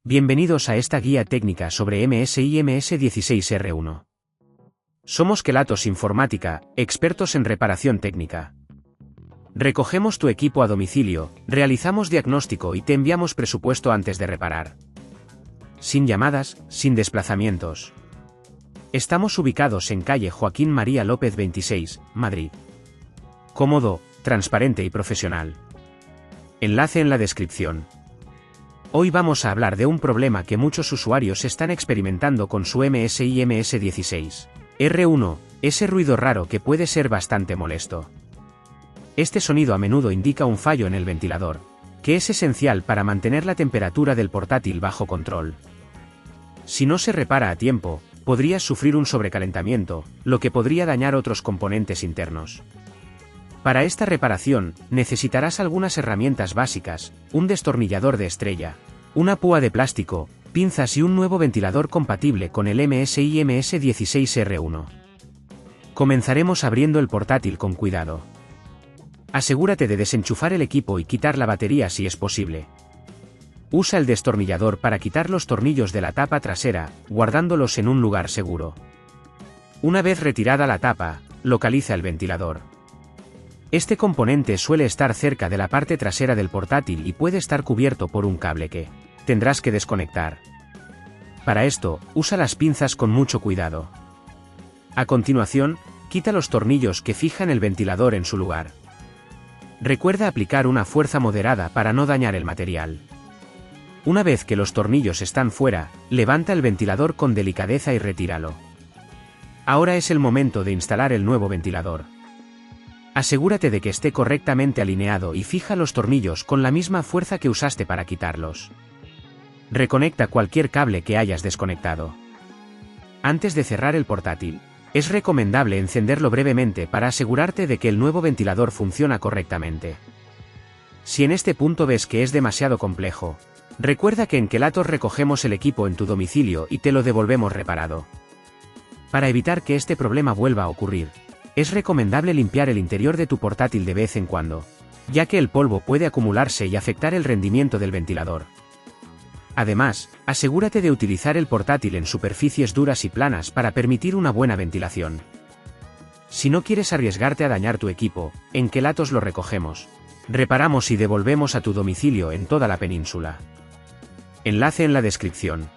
Bienvenidos a esta guía técnica sobre MSI MS16R1. Somos Kelatos Informática, expertos en reparación técnica. Recogemos tu equipo a domicilio, realizamos diagnóstico y te enviamos presupuesto antes de reparar. Sin llamadas, sin desplazamientos. Estamos ubicados en calle Joaquín María López 26, Madrid. Cómodo, transparente y profesional. Enlace en la descripción. Hoy vamos a hablar de un problema que muchos usuarios están experimentando con su MSI MS16R1, ese ruido raro que puede ser bastante molesto. Este sonido a menudo indica un fallo en el ventilador, que es esencial para mantener la temperatura del portátil bajo control. Si no se repara a tiempo, podrías sufrir un sobrecalentamiento, lo que podría dañar otros componentes internos. Para esta reparación, necesitarás algunas herramientas básicas, un destornillador de estrella, una púa de plástico, pinzas y un nuevo ventilador compatible con el MSI MS16R1. Comenzaremos abriendo el portátil con cuidado. Asegúrate de desenchufar el equipo y quitar la batería si es posible. Usa el destornillador para quitar los tornillos de la tapa trasera, guardándolos en un lugar seguro. Una vez retirada la tapa, localiza el ventilador. Este componente suele estar cerca de la parte trasera del portátil y puede estar cubierto por un cable que tendrás que desconectar. Para esto, usa las pinzas con mucho cuidado. A continuación, quita los tornillos que fijan el ventilador en su lugar. Recuerda aplicar una fuerza moderada para no dañar el material. Una vez que los tornillos están fuera, levanta el ventilador con delicadeza y retíralo. Ahora es el momento de instalar el nuevo ventilador. Asegúrate de que esté correctamente alineado y fija los tornillos con la misma fuerza que usaste para quitarlos. Reconecta cualquier cable que hayas desconectado. Antes de cerrar el portátil, es recomendable encenderlo brevemente para asegurarte de que el nuevo ventilador funciona correctamente. Si en este punto ves que es demasiado complejo, recuerda que en Kelatos recogemos el equipo en tu domicilio y te lo devolvemos reparado. Para evitar que este problema vuelva a ocurrir, es recomendable limpiar el interior de tu portátil de vez en cuando, ya que el polvo puede acumularse y afectar el rendimiento del ventilador. Además, asegúrate de utilizar el portátil en superficies duras y planas para permitir una buena ventilación. Si no quieres arriesgarte a dañar tu equipo, en Kelatos lo recogemos, reparamos y devolvemos a tu domicilio en toda la península. Enlace en la descripción.